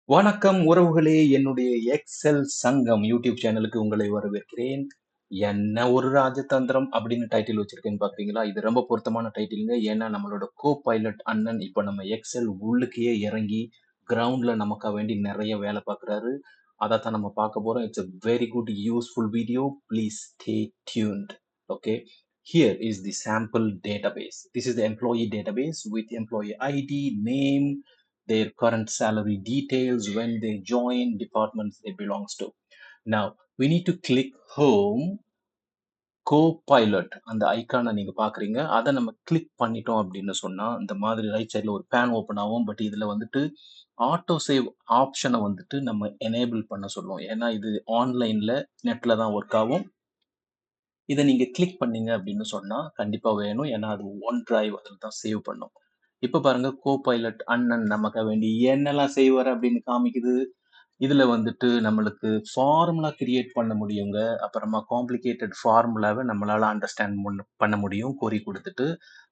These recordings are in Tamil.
வணக்கம் உறவுகளே! என்னுடைய எக்ஸெல் சங்கம் யூடியூப் சேனலுக்கு உங்களை வரவேற்கிறேன். என்ன ஒரு ராஜதந்திரம் அப்படின்னு டைட்டில் வச்சிருக்கேன்னு பார்க்குறீங்களா? இது ரொம்ப பொருத்தமான டைட்டில்ங்க. ஏன்னா நம்மளோட பைலட் அண்ணன் இப்ப நம்ம எக்ஸெல் உள்ளுக்கயே இறங்கி கிரவுண்ட்ல நமக்கா வேண்டி நெறைய வேலை பார்க்குறாரு. அதத்தான் நம்ம பார்க்க போறோம். It's a very good useful video. Please stay tuned. Okay. Here is the sample database. This is the employee database with employee ID, name, their current salary details, when they join, departments they belongs to. Now we need to click home. Copilot அந்த ஐகானை நீங்க பார்க்குறீங்க. அத நம்ம கிளிக் பண்ணிட்டோம் அப்படின்னு சொன்னா, இந்த மாதிரி ரைட் சைடுல ஒரு பேன் ஓப்பன் ஆகும். பட் இதுல வந்துட்டு ஆட்டோ சேவ் ஆப்ஷன வந்துட்டு நம்ம எனேபிள் பண்ண சொல்லுவோம். ஏன்னா இது ஆன்லைன்ல நெட்ல தான் ஒர்க் ஆகும். இத நீங்க கிளிக் பண்ணீங்க அப்படின்னு சொன்னா, கண்டிப்பா வேணும். ஏன்னா அது ஒன் டிரைவ் அதுல தான் சேவ் பண்ணும். இப்ப பாருங்க கோபைலட் அண்ணன் நமக்காக வேண்டி என்னெல்லாம் செய்வாரு அப்படின்னு காமிக்குது. இதுல வந்துட்டு நம்மளுக்கு ஃபார்முலா கிரியேட் பண்ண முடியுங்க. அப்புறமா காம்ப்ளிகேட்டட் ஃபார்முலாவ நம்மளால அண்டர்ஸ்டாண்ட் பண்ண முடியும் கொரி குடுத்துட்டு.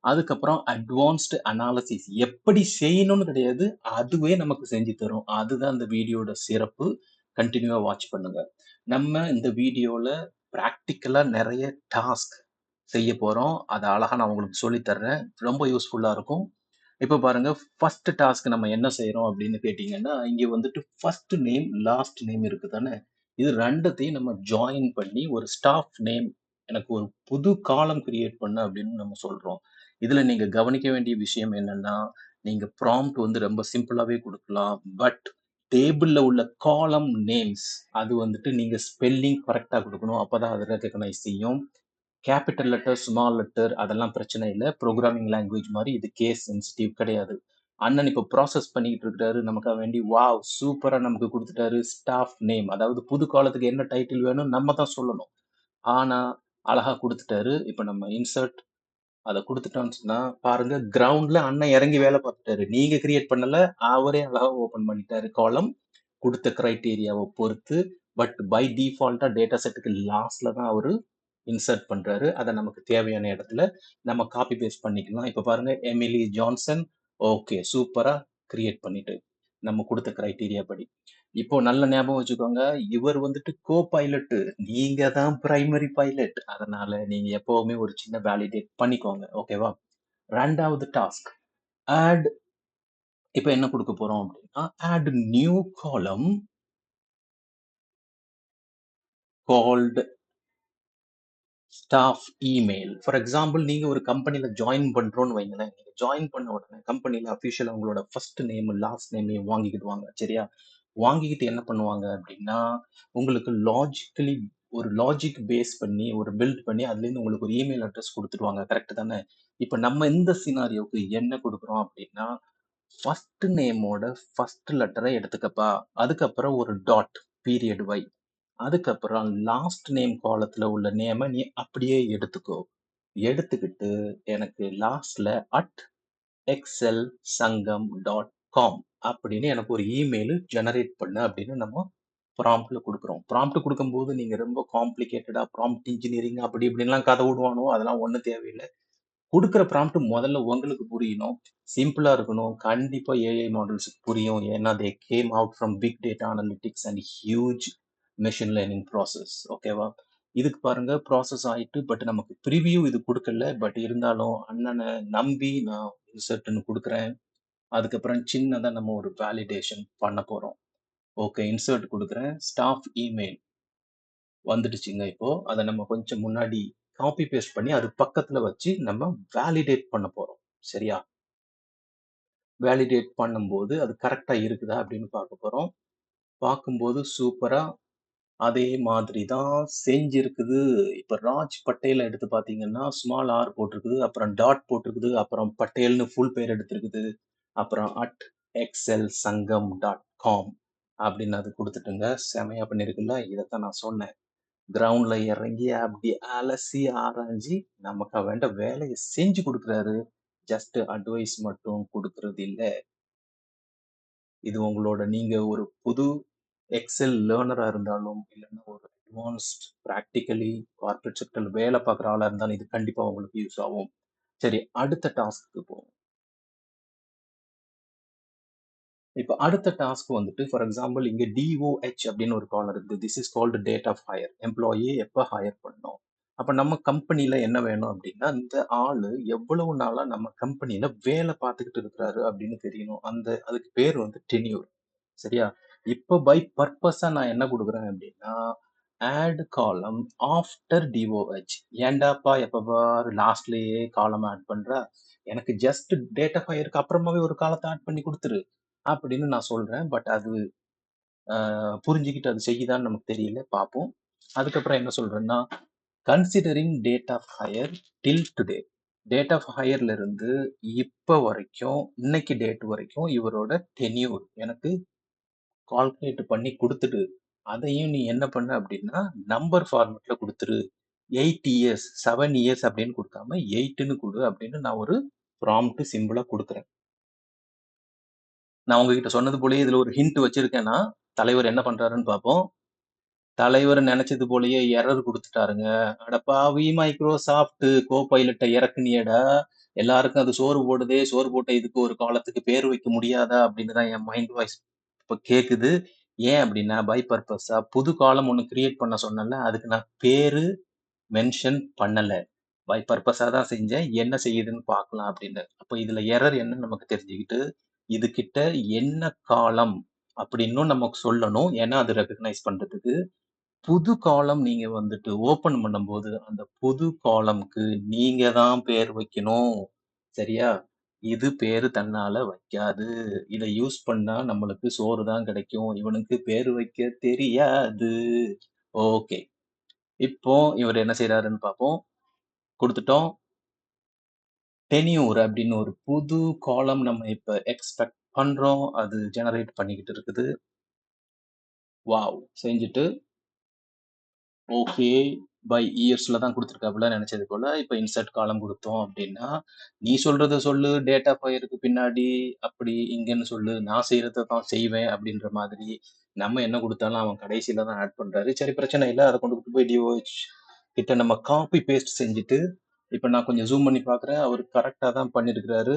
அதுக்கப்புறம் அட்வான்ஸ்ட் அனாலிசிஸ் எப்படி செய்யணும்னு கிடையாது. அதுவே நமக்கு செஞ்சு தரும். அதுதான் இந்த வீடியோட சிறப்பு. கன்டினியூவா வாட்ச் பண்ணுங்க. நம்ம இந்த வீடியோல பிராக்டிகலா நெறைய டாஸ்க் செய்ய போறோம். அத அழகா நான் உங்களுக்கு சொல்லி தர்றேன். ரொம்ப யூஸ்ஃபுல்லா இருக்கும். இப்ப பாருங்க, ஃபர்ஸ்ட் டாஸ்க் நம்ம என்ன செய்றோம் அப்படின்னு கேட்டீங்கன்னா, இங்க வந்துட்டு ஃபர்ஸ்ட் நேம், லாஸ்ட் நேம் இருக்கு தானே? இது 2த்தையும் நம்ம ஜாயின் பண்ணி ஒரு ஸ்டாஃப் நேம் எனக்கு ஒரு புது காலம் கிரியேட் பண்ணு அப்படின்னு நம்ம சொல்றோம். இதுல நீங்க கவனிக்க வேண்டிய விஷயம் என்னன்னா, நீங்க ப்ராம்ப்ட் வந்து ரொம்ப சிம்பிளாவே குடுக்கலாம். பட் டேபிள்ல உள்ள காலம் நேம்ஸ் அது வந்துட்டு நீங்க ஸ்பெல்லிங் கரெக்ட்டா குடுக்கணும். அப்பதான் அது ரெகக்னைஸ் செய்யும். கேப்பிட்டல் லெட்டர், ஸ்மால் லெட்டர் அதெல்லாம் பிரச்சனை இல்ல. புரோகிராமிங் லாங்குவேஜ் மாரி இது கேஸ் சென்சிட்டிவ் கிடையாது. அண்ணன் இப்ப ப்ராசஸ் பண்ணிக்கிட்டு இருக்கிறாரு. நமக்காக வேண்டி வாவ்! சூப்பரா நமக்கு குடுத்துட்டாரு. ஸ்டாஃப் நேம் அதாவது புது காலத்துக்கு என்ன டைட்டில் வேணும்னு நம்ம தான் சொல்லணும். ஆனா, அழகா குடுத்துட்டாரு. இப்ப நம்ம இன்சர்ட் அத குடுத்துட்டோம்னு சொன்னா, பாருங்க கிரவுண்ட்ல அண்ணன் இறங்கி வேலை பார்த்துட்டாரு. நீங்க கிரியேட் பண்ணல. அவரே அழகா ஓப்பன் பண்ணிட்டாரு காலம். குடுத்த கிரைட்டீரியாவ பொறுத்து. பட் பை டிஃபால்ட்டா டேட்டா செட்டுக்கு லாஸ்ட்ல தான் அவரு இன்சர்ட் பண்றாரு. அத நமக்கு தேவையான இடத்துல நம்ம காப்பி பேஸ்ட் பண்ணிக்கலாம். இப்ப பாருங்க எமிலி ஜான்சன். ஓகே. சூப்பரா கிரியேட் பண்ணிட்டு. நம்ம குடுத்த கிரைட்டீரியா படி. இப்போ நல்ல ஞாபகம் வச்சுக்கோங்க. இவர் வந்துட்டு பைலட். நீங்க தான் பிரைமரி பைலட். அதனால நீங்க எப்பவுமே ஒரு சின்ன வேலிடேட் பண்ணிக்கோங்க. ஓகேவா? 2வது டாஸ்க். ஆட் இப்ப என்ன குடுக்க போறோம் அப்படின்னா, add new column called staff email. For example நீங்க ஒரு கம்பெனில ஜாயின் பண்றோம்னு வைங்களேன். நீங்க ஜாயின் பண்ண உடனே கம்பெனில அஃபிஷியலா உங்களோட ஃபர்ஸ்ட் நேம், லாஸ்ட் நேமையும் வாங்கிக்கிடுவாங்க. சரியா? வாங்கிக்கிட்டு என்ன பண்ணுவாங்க அப்படின்னா, உங்களுக்கு ஒரு லாஜிக் பேஸ் பண்ணி, ஒரு பில்ட் பண்ணி அதுலேருந்து உங்களுக்கு ஒரு இமெயில் அட்ரஸ் குடுத்துருவாங்க. கரெக்ட் தானே? இப்ப நம்ம இந்த சினாரியோவுக்கு என்ன குடுக்குறோம் அப்படின்னா, ஃபர்ஸ்ட் நேமோட ஃபர்ஸ்ட் லெட்டர எடுத்துக்கப்பா. அதுக்கப்புறம் ஒரு டாட், பீரியட் வை. அதுக்கப்புறம் லாஸ்ட் நேம் காலத்துல உள்ள நேம நீ அப்படியே எடுத்துக்கோ. எடுத்துக்கிட்டு எனக்கு லாஸ்ட்ல எக்ஸெல் சங்கம் டாட் காம் அப்படின்னு எனக்கு ஒரு இமெயில் ஜெனரேட் பண்ணு அப்படின்னு நம்ம ப்ராம்ப்ட்ல கொடுக்குறோம். ப்ராம்ப்ட் கொடுக்கும்போது நீங்க ரொம்ப காம்ப்ளிகேட்டடா ப்ராம்ப்ட் இன்ஜினியரிங் அப்படி இப்படின்லாம் கதை விடுவானோ அதெல்லாம் ஒண்ணும் தேவையில்லை. குடுக்குற ப்ராம்ப்ட் முதல்ல உங்களுக்கு புரியணும். சிம்பிளா இருக்கணும். கண்டிப்பா ஏஐ மாடல்ஸ்க்கு புரியும். ஏன்னா they came out from big data analytics and huge machine learning process. ஓகேவா? இதுக்கு பாருங்க ப்ராசஸ் ஆயிட்டு பட் நமக்கு ப்ரிவ்யூ இது குடுக்கல. பட் இருந்தாலும் அண்ணன நம்பி நான் இன்சர்ட்ன்னு குடுக்குறேன். அதுக்கப்புறம் சின்னதா நம்ம ஒரு வேலிடேஷன் பண்ண போறோம். ஓகே இன்சர்ட் குடுக்குறேன். ஸ்டாஃப் இமெயில் வந்துடுச்சுங்க இப்போ. அத நம்ம கொஞ்சம் முன்னாடி காப்பி பேஸ்ட் பண்ணி அது பக்கத்துல வச்சு நம்ம வேலிடேட் பண்ண போறோம். சரியா? வேலிடேட் பண்ணும்போது அது கரெக்ட்டா இருக்குதா அப்படின்னு பார்க்க போறோம். பார்க்கும்போது சூப்பரா அதே மாதிரி தான் செஞ்சிருக்குது. இப்ப ராஜ் பட்டேல் எடுத்து பார்த்தீங்கன்னா, ஸ்மால் ஆர் போட்டிருக்குது. அப்புறம் டாட் போட்டிருக்குது. அப்புறம் பட்டேல்னு ஃபுல் பேர் எடுத்திருக்குது. அப்புறம் எக்ஸெல் சங்கம் டாட் காம் அப்படின்னு அது குடுத்துட்டுங்க. செமையா பண்ணியிருக்குல்ல. இதத்தான் நான் சொன்னேன். கிரவுண்ட்ல இறங்கி அப்படி அலசி ஆராய்ஞ்சு நமக்கு வேண்ட வேலையை செஞ்சு கொடுக்குறாரு. ஜஸ்ட் அட்வைஸ் மட்டும் கொடுக்கறது இல்ல. இது உங்களோட நீங்க ஒரு புது எக்ஸெல் லேர்னரா இருந்தாலும் இல்லைன்னா ஒரு அட்வான்ஸ்ட் பிராக்டிகலி கார்பரேட் செக்டர்ல வேலை பார்க்குற ஆளா இருந்தாலும் இது கண்டிப்பா உங்களுக்கு யூஸ் ஆகும். சரி அடுத்த டாஸ்க்கு போவோம். இப்ப அடுத்த டாஸ்க் வந்துட்டு ஃபார் எக்ஸாம்பிள் இங்க டிஓஹெச் அப்படின்னு ஒரு காலம் இருக்குது. This is called date of hire. Employee எப்ப ஹையர் பண்ணணும். அப்ப நம்ம கம்பெனில என்ன வேணும் அப்படின்னா, இந்த ஆளு எவ்வளவு நாளா நம்ம கம்பெனில வேலை பார்த்துக்கிட்டு இருக்கிறாரு அப்படின்னு தெரியணும். அதுக்கு பேர் வந்து டென்யூர். சரியா? இப்ப பை பர்ப்பஸா நான் என்ன குடுக்குறேன் அப்படின்னா, ஆட் காலம் ஆஃப்டர் டிஓஹெச். ஏன்டாப்பா எப்ப பாரு லாஸ்ட்லயே காலம் ஆட் பண்ற? எனக்கு ஜஸ்ட் டேட் ஆஃப் ஹையர்க்கு அப்புறமாவே ஒரு காலத்த ஆட் பண்ணி குடுத்துரு. அப்படின்னு நான் சொல்றேன். பட் அது புரிஞ்சுகிட்டு அது செய்யுதான்னு நமக்கு தெரியல. பார்ப்போம். அதுக்கப்புறம் என்ன சொல்றேன்னா, considering date of hire till today. Date of ஹையர்ல இருந்து இப்ப வரைக்கும், இன்னைக்கு டேட் வரைக்கும் இவரோட டென்யூர் எனக்கு கால்குலேட் பண்ணி குடுத்துடு. அதையும் நீ என்ன பண்ண அப்படின்னா, நம்பர் ஃபார்மட்ல குடுத்துரு. 8 இயர்ஸ், 7 இயர்ஸ் அப்படின்னு குடுக்காம 8ன்னு குடு அப்படின்னு நான் ஒரு ப்ராம்ப்ட் சிம்பிளா குடுக்குறேன். நான் உங்ககிட்ட சொன்னது போலயே இதுல ஒரு ஹிண்ட் வச்சிருக்கேன்னா, தலைவர் என்ன பண்றாருன்னு பார்ப்போம். தலைவர் நெனச்சது போலயே எரர் குடுத்துட்டாருங்க. அட பாவி மைக்ரோசாஃப்ட் கோபைலட்ட இறக்குனியேடா! எல்லாருக்கும் அது சோறு போடுதே! சோறு போட்ட இதுக்கு ஒரு காலத்துக்கு பேர் வைக்க முடியாதா? அப்படின்னு தான் என் மைண்ட் வாய்ஸ் இப்ப கேக்குது. ஏன் அப்படின்னா, பை பர்ப்பஸா புது காலம் ஒண்ணு கிரியேட் பண்ண சொன்னேன்ல, அதுக்கு நான் பேரு மென்ஷன் பண்ணல. பை பர்ப்பஸா தான் செஞ்சேன். என்ன செய்யுதுன்னு பார்க்கலாம் அப்படின்னு. அப்ப இதுல எரர் என்னன்னு நமக்கு தெரிஞ்சுக்கிட்டு, இதுகிட்ட என்ன காலம் அப்படின்னும் நமக்கு சொல்லணும். ஏன்னா, அது ரெகக்னைஸ் பண்றதுக்கு. புது காலம் நீங்க வந்துட்டு ஓப்பன் பண்ணும்போது, அந்த புது காலம்க்கு நீங்க தான் பேர் வைக்கணும். சரியா? இது பேரு தன்னால வைக்காது. இத யூஸ் பண்ணா நம்மளுக்கு சோறு தான் கிடைக்கும். இவனுக்கு பேரு வைக்க தெரியாது. ஓகே. இப்போ இவரு என்ன செய்றாருன்னு பார்ப்போம். குடுத்துட்டோம். டென்யூர் அப்படின்னு ஒரு புது காலம் நம்ம இப்ப எக்ஸ்பெக்ட் பண்றோம். அது ஜெனரேட் பண்ணிக்கிட்டு இருக்குது. வாவ்! செஞ்சுட்டு ஓகே. பை இயர்ஸ்ல தான் குடுத்துருக்காப்புல நெனச்சது போல. இப்ப இன்சர்ட் காலம் குடுத்தோம் அப்டின்னா, நீ சொல்றத சொல்லு டேட்டா ஃபயருக்கு பின்னாடி அப்படி இங்கன்னு சொல்லு. நான் செய்றத தான் செய்வேன் அப்டின்ற மாதிரி. நம்ம என்ன குடுத்தாலும் அவன் கடைசில தான் ஆட் பண்றாரு. சரி பிரச்சனை இல்ல. அத கொண்டுட்டு போய் டிஓஹெச் கிட்ட நம்ம காப்பி பேஸ்ட் செஞ்சுட்டு, இப்ப நான் கொஞ்சம் ஜூம் பண்ணி பார்க்குறேன். அவரு கரெக்ட்டா தான் பண்ணியிருக்கிறாரு.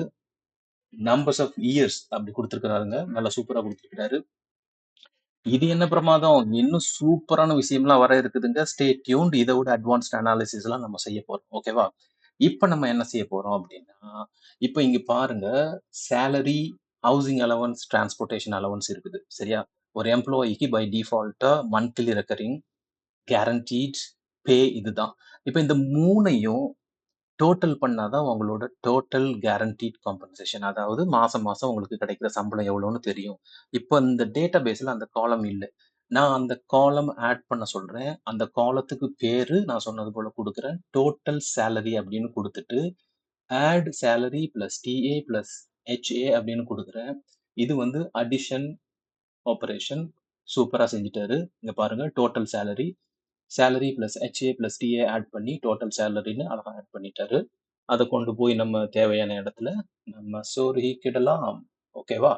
நம்பர்ஸ் ஆஃப் இயர்ஸ் அப்டி குடுத்துருக்கிறாருங்க. நல்லா சூப்பரா குடுத்துருக்கிறாரு. இது என்ன பிரமாதம்! இன்னும் சூப்பரான விஷயம்லாம் வர இருக்குதுங்க. Stay tuned. இத விட அட்வான்ஸ்ட் அனாலிசிஸ்லாம் நம்ம செய்ய போறோம். ஓகேவா? இப்ப நம்ம என்ன செய்ய போறோம் அப்டின்னா, இப்ப இங்க பாருங்க salary, housing allowance, transportation allowance இருக்குது. சரியா? ஒரு எம்ப்ளாயிக்கு பை டிஃபால்ட்டா மந்த்லி ரெக்கரிங், கேரண்டீட் பே இதுதான். இப்ப இந்த 3யும் டோட்டல் பண்ணா தான் உங்களோட டோட்டல் கேரண்டீட் காம்பன்சேஷன். அதாவது மாசம் மாசம் உங்களுக்கு கிடைக்கிற சம்பளம் எவ்வளோன்னு தெரியும். இப்ப இந்த டேட்டாபேஸ்ல அந்த காலம் இல்ல. நான் அந்த காலம் ஆட் பண்ண சொல்றேன். அந்த காலத்துக்கு பேரு நான் சொன்னது போல குடுக்குறேன். டோட்டல் சேலரி அப்படின்னு குடுத்துட்டு, add salary plus DA plus HA அப்படின்னு குடுக்குறேன். இது வந்து அடிஷன் ஆப்பரேஷன் சூப்பரா செஞ்சுட்டாரு. இங்க பாருங்க total salary, salary plus HA plus DA add பண்ணி டோட்டல் சேலரின்னு அழகா ஆட் பண்ணிட்டாரு. அத கொண்டு போய் நம்ம தேவையான இடத்துல நம்ம சொருகிக்கிடலாம். ஓகேவா?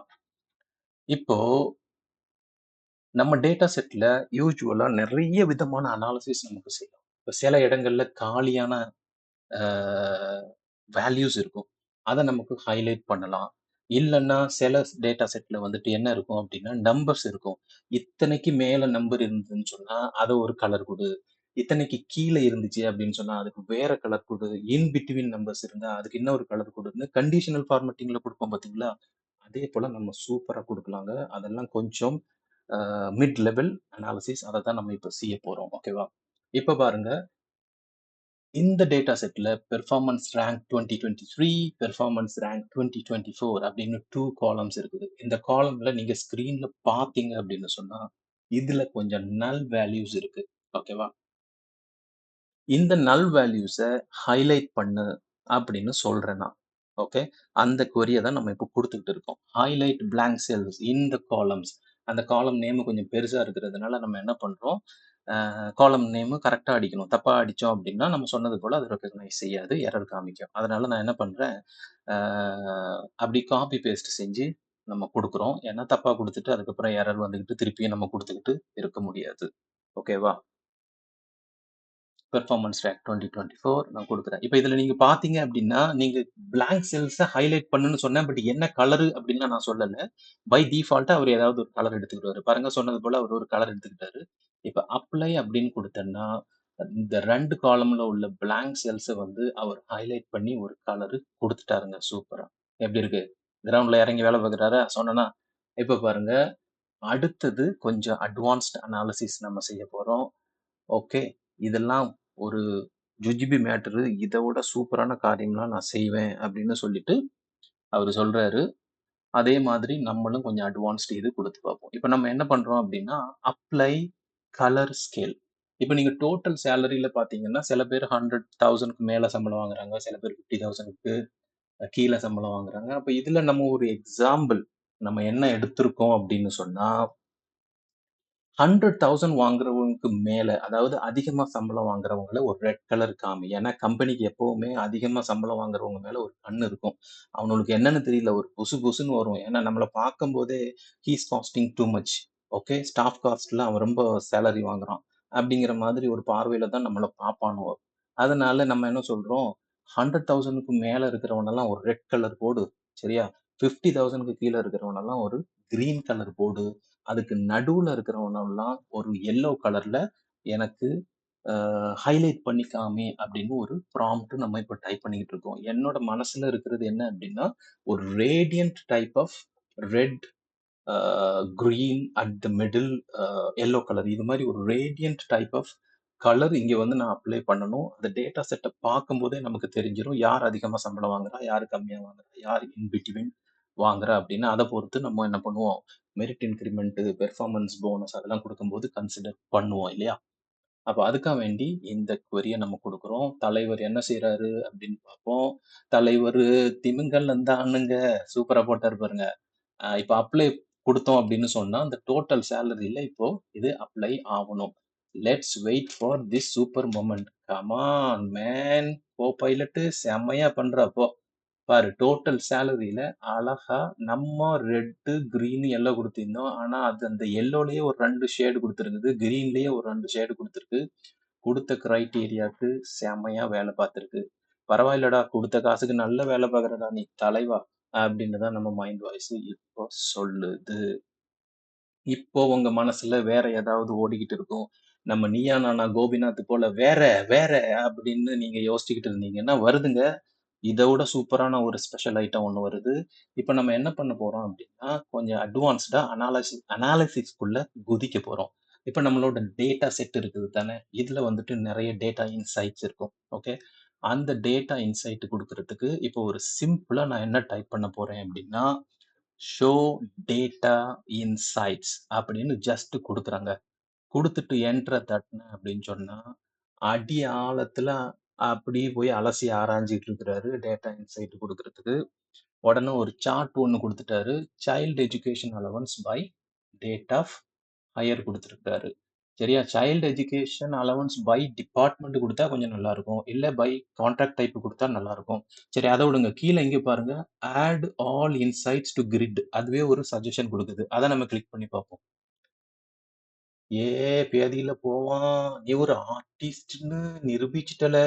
இப்போ நம்ம டேட்டா செட்ல யூசுவலா நெறைய விதமான அனாலிசிஸ் நமக்கு செய்யும். இப்ப சில இடங்கள்ல காலியான அ வேல்யூஸ் இருக்கும். அத நமக்கு ஹைலைட் பண்ணலாம். இல்லன்னா சில டேட்டா செட்ல வந்துட்டு என்ன இருக்கும் அப்டின்னா, நம்பர்ஸ் இருக்கும். இத்தனைக்கு மேல நம்பர் இருந்ததுன்னு சொன்னா, அத ஒரு கலர் குடு. இத்தனைக்கு கீழ இருந்துச்சு அப்டின்னு சொன்னா, அதுக்கு வேற கலர் குடு. இன் பிட்வீன் நம்பர்ஸ் இருந்தா, அதுக்கு இன்னொரு கலர் குடுன்னு கண்டிஷனல் ஃபார்மேட்டிங்ல குடுப்போம் பார்த்தீங்களா? அதே போல நம்ம சூப்பரா குடுக்கலாங்க. அதெல்லாம் கொஞ்சம் மிட் லெவல் அனாலிசிஸ் அத தான் நம்ம இப்ப செய்ய போறோம். ஓகேவா? இப்ப பாருங்க இந்த டேட்டா செட்ல பெர்ஃபார்மன்ஸ் ரேங்க் 2023, பெர்ஃபார்மன்ஸ் ரேங்க் 2024 அப்படின்னு 2 காலம்ஸ் இருக்குது. இந்த காலம்ல நீங்க ஸ்க்ரீன்ல பார்த்தீங்க அப்படின்னு சொன்னா, இதுல கொஞ்சம் நல் வேல்யூஸ் இருக்கு. ஓகேவா? இந்த நல் வேல்யூஸ ஹைலைட் பண்ணு அப்படின்னு சொல்றேன் நான். ஓகே. அந்த கொரிய தான் நம்ம இப்ப குடுத்துக்கிட்டு இருக்கோம். ஹைலைட் பிளாங்க் செல்ஸ் இன் த காலம்ஸ். அந்த காலம் நேம் கொஞ்சம் பெருசா இருக்கிறதுனால நம்ம என்ன பண்றோம், காலம் நேம் கரெக்ட்டா அடிக்கணும். தப்பா அடிச்சோம் அப்படின்னா, நம்ம சொன்னது போல அது ரெகக்னைஸ் செய்யாது. எரர் காமிக்கும். அதனால நான் என்ன பண்றேன், அ அப்படி காப்பி பேஸ்ட் செஞ்சு நம்ம குடுக்குறோம். ஏன்னா தப்பா குடுத்துட்டு அதுக்கப்புறம் எரர் வந்துகிட்டு திருப்பியும் நம்ம குடுத்துக்கிட்டு இருக்க முடியாது. ஓகேவா? பெர்ஃபார்மன்ஸ் ட்ராக் 2024 நான் குடுக்குறேன். இப்ப இதுல நீங்க பார்த்தீங்க அப்டின்னா, நீங்க பிளாங்க் செல்ஸ ஹைலைட் பண்ணுன்னு சொன்னேன். பட் என்ன கலரு அப்டின்லாம் நான் சொல்லல. பை டிஃபால்ட்டா அவரு ஏதாவது ஒரு கலர் எடுத்துக்கிடுவாரு. பாருங்க சொன்னது போல அவரு ஒரு கலர் எடுத்துக்கிட்டாரு. இப்ப அப்ளை அப்டின்னு குடுத்தேன்னா, இந்த 2 காலம்ல உள்ள பிளாங்க் செல்ஸ வந்து அவர் ஹைலைட் பண்ணி ஒரு கலரு குடுத்துட்டாருங்க. சூப்பரா. எப்டி இருக்கு? கிரவுண்ட்ல எறங்கி வேல பார்க்குறாரா? சொன்னேனா? இப்ப பாருங்க, அடுத்தது கொஞ்சம் அட்வான்ஸ்ட் அனாலிசிஸ் நம்ம செய்ய போறோம். ஓகே. இதெல்லாம் ஒரு ஜுஜுபி மேட்டரு. இத விட சூப்பரான காரியம்லாம் நான் செய்வேன் அப்படின்னு சொல்லிட்டு அவரு சொல்றாரு. அதே மாதிரி நம்மளும் கொஞ்சம் அட்வான்ஸ்ட் இது குடுத்து பார்ப்போம். இப்ப நம்ம என்ன பண்றோம் அப்படின்னா, அப்ளை கலர் ஸ்கேல். இப்ப நீங்க டோட்டல் சேலரில பார்த்தீங்கன்னா, சில பேர் 100,000க்கு மேல சம்பளம் வாங்குறாங்க. சில பேர் 50,000க்கு கீழ சம்பளம் வாங்குறாங்க. அப்ப இதுல நம்ம ஒரு எக்ஸாம்பிள் நம்ம என்ன எடுத்திருக்கோம் அப்படின்னு சொன்னா 100,000 வாங்குறவங்களுக்கு மேல, அதாவது அதிகமா சம்பளம் வாங்குறவங்கள ஒரு ரெட் கலர் காமி. ஏன்னா, கம்பெனிக்கு எப்பவுமே அதிகமா சம்பளம் வாங்குறவங்க மேல ஒரு கண்ணு இருக்கும். அவனுங்களுக்கு என்னன்னு தெரியல. ஒரு புசு புசுன்னு வரும். ஏன்னா, நம்மள பார்க்கும்போதே he is costing too much. Okay. Staff காஸ்ட்ல அவன் ரொம்ப சேலரி வாங்குறான். அப்படிங்கிற மாதிரி ஒரு பார்வையில தான் நம்மள பார்ப்பானுவோ. அதனால நம்ம என்ன சொல்றோம், 100,000க்கு மேல இருக்கிறவனெல்லாம் ஒரு ரெட் கலர் போடு. சரியா? 50,000க்கு கீழ இருக்கிறவனெல்லாம் ஒரு கிரீன் கலர் போடு. அதுக்கு நடுவுல இருக்கிறவனெல்லாம் ஒரு எல்லோ கலர்ல எனக்கு ஹைலைட் பண்ணி காமி அப்படின்னு ஒரு ப்ராம்ப்ட் நம்ம இப்ப டைப் பண்ணிக்கிட்டு இருக்கோம். என்னோட மனசுல இருக்கிறது என்ன அப்படின்னா, ஒரு radiant type of red, green at the middle, yellow colour. இது மாரி ஒரு ரேடியன்ட் டைப் ஆஃப் கலர் இங்க வந்து நான் அப்ளை பண்ணணும். அந்த டேட்டா செட்ட பார்க்கும்போதே நமக்கு தெரிஞ்சிரும். யார் அதிகமா சம்பளம் வாங்குறா? யார் கம்மியா வாங்குறா? யார் இன் பிட்வீன் வாங்குறா? அப்படின்னு அத பொறுத்து நம்ம என்ன பண்ணுவோம், மெரிட் இன்கிரிமென்ட், பெர்ஃபார்மன்ஸ் போனஸ் அதெல்லாம் குடுக்கும்போது கன்சிடர் பண்ணுவோம் இல்லையா? அப்ப அதுக்காக வேண்டி இந்த query-ய நம்ம குடுக்குறோம். தலைவர் என்ன செய்றாரு அப்படின்னு பார்ப்போம். தலைவரு திமிங்கலம் தானுங்க. சூப்பரா போட்டாரு பாருங்க. இப்ப அப்ளை குடுத்தோம் அப்படின்னு சொன்னா, அந்த டோட்டல் சேலரில இப்போ இது அப்ளை ஆவணும். Let's wait for this super moment. Come on man! Pilot செம்மையா பண்ற அப்போ. பாரு டோட்டல் சேலரில அழகா நம்ம ரெட்டு, கிரீன், எல்லோ குடுத்திருந்தோம். ஆனா அது அந்த எல்லோலயே ஒரு 2 ஷேடு குடுத்திருக்குது. கிரீன்லயே ஒரு 2 ஷேடு குடுத்திருக்கு. குடுத்த கிரைட்டீரியாக்கு செம்மையா வேலை பார்த்திருக்கு. பரவாயில்லடா குடுத்த காசுக்கு நல்ல வேலை பார்க்குறடா நீ தலைவா! அப்படின்னு தான் நம்ம மைண்ட் வாய்ஸ் இப்போ சொல்லுது. இப்போ உங்க மனசுல வேற ஏதாவது ஓடிக்கிட்டு இருக்கும். நம்ம நீயா நானா கோபிநாத் போல வேற, வேற அப்படின்னு நீங்க யோசிச்சுக்கிட்டு இருந்தீங்கன்னா வருதுங்க. இத விட சூப்பரான ஒரு ஸ்பெஷல் ஐட்டம் ஒண்ணு வருது. இப்ப நம்ம என்ன பண்ண போறோம் அப்படின்னா, கொஞ்சம் அட்வான்ஸ்டா அனாலிசிஸ்க்குள்ள குதிக்க போறோம். இப்ப நம்மளோட டேட்டா செட் இருக்குது தானே! இதுல வந்துட்டு நெறைய டேட்டா இன்சைட்ஸ் இருக்கும். ஓகே. அந்த டேட்டா இன்சைட் குடுக்குறதுக்கு இப்போ ஒரு சிம்பிளா நான் என்ன டைப் பண்ண போறேன் அப்படின்னா, ஷோ டேட்டா இன்சைட்ஸ் அப்படின்னு ஜஸ்ட் குடுக்குறேங்க. குடுத்துட்டு என்டர தட்டுனேன் அப்படின்னு சொன்னா, அடி ஆழத்துல அப்படியே போய் அலசி ஆராய்ஞ்சுட்டு இருக்கிறாரு டேட்டா இன்சைட் குடுக்குறதுக்கு. உடனே ஒரு சார்ட் ஒண்ணு குடுத்துட்டாரு. Child education allowance by date of hire குடுத்திருக்காரு. சரியா? Child education allowance by department குடுத்தா கொஞ்சம் நல்லா இருக்கும். இல்ல பை கான்ட்ராக்ட் டைப் குடுத்தா நல்லா இருக்கும். சரி அத விடுங்க. கீழ இங்க பாருங்க. Add all insights to grid. அதுவே ஒரு சஜஷன் குடுக்குது. அத நம்ம கிளிக் பண்ணி பார்ப்போம். பேதியில போவான். நீ ஒரு ஆர்டிஸ்ட்ன்னு நிரூபிச்சுட்டல.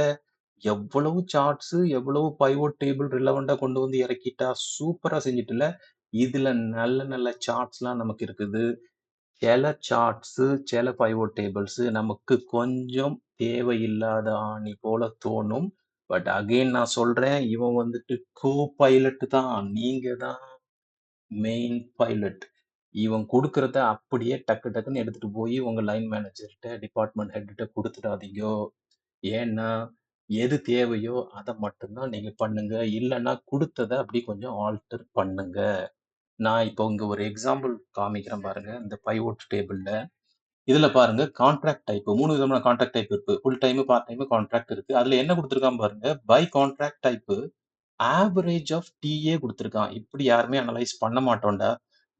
எவ்வளவு சார்ட்ஸ், எவ்வளவு பைவோட் டேபிள் ரிலவென்ட்டா கொண்டு வந்து இறக்கிட்டா. சூப்பரா செஞ்சுட்டல. இதுல நல்ல நல்ல சார்ட்ஸ்லாம் நமக்கு இருக்குது. சில சார்ட்ஸ், சில பைவோட் டேபிள்ஸ் நமக்கு கொஞ்சம் தேவையில்லாத ஆணி போல தோணும். பட் அகைன் நான் சொல்றேன், இவன் வந்துட்டு பைலட் தான். நீங்க தான் மெயின் பைலட். இவன் குடுக்குறத அப்படியே டக்கு டக்குன்னு எடுத்துட்டு போய் உங்க லைன் மேனேஜர்ட்ட, டிபார்ட்மெண்ட் ஹெட்ட்ட குடுத்துடாதீங்கோ. ஏன்னா, எது தேவையோ அத மட்டும் தான் நீங்க பண்ணுங்க. இல்லன்னா குடுத்தத அப்படியே கொஞ்சம் ஆல்டர் பண்ணுங்க. நான் இப்போ இங்க ஒரு எக்ஸாம்பிள் காமிக்கிறேன் பாருங்க. இந்த பைவோட் டேபிள்ல. இதுல பாருங்க கான்ட்ராக்ட் டைப் 3 விதமான கான்ட்ராக்ட் டைப் இருக்கு. Full time, part time, contract இருக்கு. அதுல என்ன குடுத்திருக்கான் பாருங்க. By contract type average of DA குடுத்திருக்கான். இப்படி யாருமே அனலைஸ் பண்ண மாட்டோம்டா.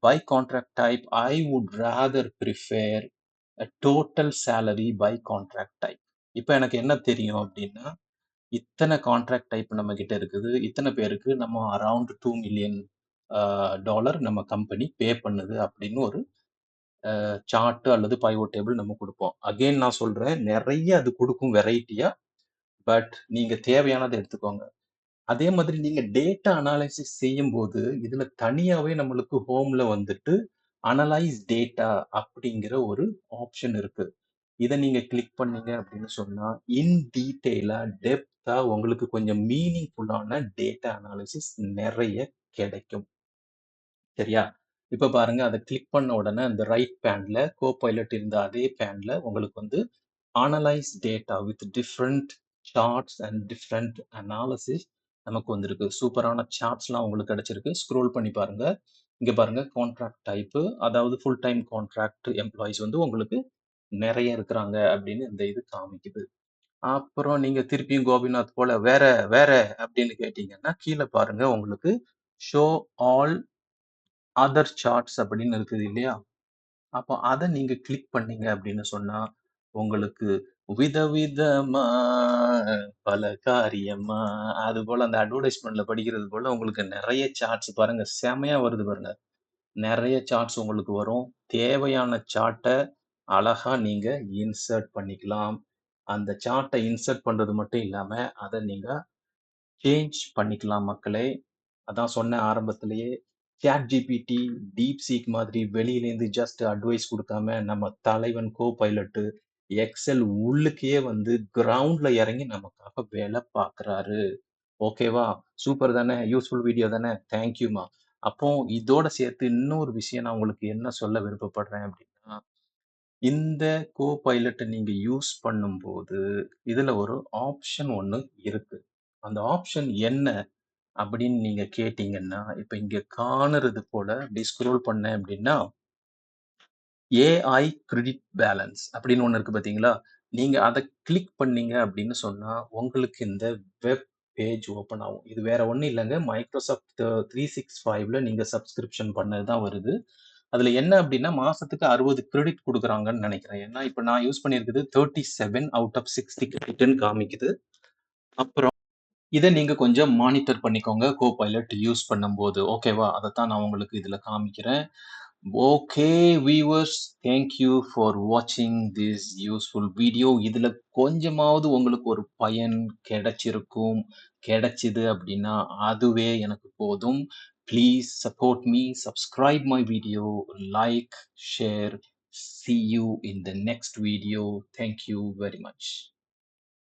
By contract type I would rather prefer total salary by contract type. இப்ப எனக்கு என்ன தெரியும் அப்படின்னா, இத்தனை கான்ட்ராக்ட் டைப் நம்ம கிட்ட இருக்குது. இத்தனை பேருக்கு நம்ம அரவுண்ட் $2 மில்லியன் நம்ம கம்பெனி பே பண்ணுது அப்படின்னு ஒரு சார்ட் அல்லது பைவோட் டேபிள் நம்ம குடுப்போம். அகைன் நான் சொல்றேன், நெறைய அது குடுக்கும் வெரைட்டியா. பட் நீங்க தேவையானத எடுத்துக்கோங்க. அதே மாதிரி நீங்க டேட்டா அனாலிசிஸ் செய்யும்போது, இதுல தனியாவே நம்மளுக்கு ஹோம்ல வந்துட்டு அனலைஸ் டேட்டா அப்படிங்கிற ஒரு ஆப்ஷன் இருக்கு. இத நீங்க கிளிக் பண்ணீங்க அப்படின்னு சொன்னா, இன் டீட்டெயிலா, டெப்த்தா உங்களுக்கு கொஞ்சம் மீனிங்ஃபுல்லான டேட்டா அனாலிசிஸ் நெறைய கிடைக்கும். சரியா? இப்ப பாருங்க அத கிளிக் பண்ண உடனே அந்த ரைட் பேன்ல கோபைலட் இருந்த அதே பேன்ல உங்களுக்கு வந்து analyse data with different charts and different analysis நமக்கு வந்திருக்கு. சூப்பரான சார்ட்ஸ்லாம் உங்களுக்கு கிடைச்சிருக்கு. ஸ்க்ரோல் பண்ணி பாருங்க. இங்க பாருங்க கான்ட்ராக்ட் டைப் அதாவது ஃபுல் டைம் கான்ட்ராக்ட் எம்ப்ளாயீஸ் வந்து உங்களுக்கு நெறைய இருக்கிறாங்க அப்படின்னு இந்த இது காமிக்குது. அப்புறம் நீங்க திருப்பியும் கோபிநாத் போல வேற வேற அப்படின்னு கேட்டீங்கன்னா, கீழ பாருங்க உங்களுக்கு ஷோ ஆல் அதர் சார்ட்ஸ் அப்படின்னு இருக்குது இல்லையா? அப்போ அத நீங்க கிளிக் பண்ணீங்க அப்படின்னு சொன்னா, உங்களுக்கு விதவிதமா பல காரியமா அதுபோல அந்த அட்வர்டைஸ்மென்ட்ல படிக்கிறது போல உங்களுக்கு நெறைய சார்ட்ஸ் பாருங்க செமையா வருது பாருங்க. நெறைய சார்ட்ஸ் உங்களுக்கு வரும். தேவையான சார்ட்ட அழகா நீங்க இன்சர்ட் பண்ணிக்கலாம். அந்த சார்ட்ட இன்சர்ட் பண்றது மட்டும் இல்லாம, அத நீங்க சேஞ்ச் பண்ணிக்கலாம் மக்களே. அதான் சொன்னேன் ஆரம்பத்திலேயே. ChatGPT, DeepSeek மாதிரி வெளியிலேருந்து ஜஸ்ட் அட்வைஸ் குடுக்காம, நம்ம தலைவன் கோ-பைலட் எக்ஸெல் உள்ளுக்கயே வந்து கிரவுண்ட்ல இறங்கி நமக்காக வேலை பார்க்குறாரு. ஓகேவா? சூப்பர் தானே! யூஸ்ஃபுல் வீடியோ தானே! தேங்க் யூம்மா. அப்போ இதோட சேர்த்து இன்னொரு விஷயம் நான் உங்களுக்கு என்ன சொல்ல விருப்பப்படுறேன் அப்டின்னா, இந்த கோ-பைலட்ட நீங்க யூஸ் பண்ணும்போது, இதுல ஒரு ஆப்ஷன் ஒண்ணு இருக்கு. அந்த ஆப்ஷன் என்ன அப்படின்னு நீங்க கேட்டீங்கன்னா, இப்ப இங்க காணுறது போல இப்படி ஸ்க்ரோல் பண்ணேன் அப்படின்னா, ஏஐ கிரெடிட் பேலன்ஸ் அப்படின்னு ஒண்ணு இருக்கு பார்த்தீங்களா? நீங்க அத கிளிக் பண்ணீங்க அப்படின்னு சொன்னா, உங்களுக்கு இந்த வெப் பேஜ் ஓப்பன் ஆகும். இது வேற ஒண்ணும் இல்லங்க. Microsoft 365ல நீங்க சப்ஸ்கிரிப்ஷன் பண்ணது தான் வருது. அதுல என்ன அப்படின்னா, மாசத்துக்கு 60 கிரெடிட் குடுக்குறாங்கன்னு நெனைக்கிறேன். ஏன்னா, இப்ப நான் யூஸ் பண்ணியிருக்குது 37 அவுட் ஆஃப் 60 கிரெடிட்ன்னு காமிக்குது. அப்புறம் இத நீங்க கொஞ்சம் மானிட்டர் பண்ணிக்கோங்க. Copilot யூஸ் பண்ணும்போது. ஓகேவா? அதத்தான் நான் உங்களுக்கு இதுல காமிக்கிறேன். Okay viewers, thank you for வாட்சிங் திஸ் யூஸ்ஃபுல் வீடியோ. இதுல கொஞ்சமாவது உங்களுக்கு ஒரு பயன் கிடைச்சிருக்கும். கிடைச்சது அப்படின்னா, அதுவே எனக்கு போதும். Please support me, subscribe my video, like, share. See you in the next video. Thank you very much.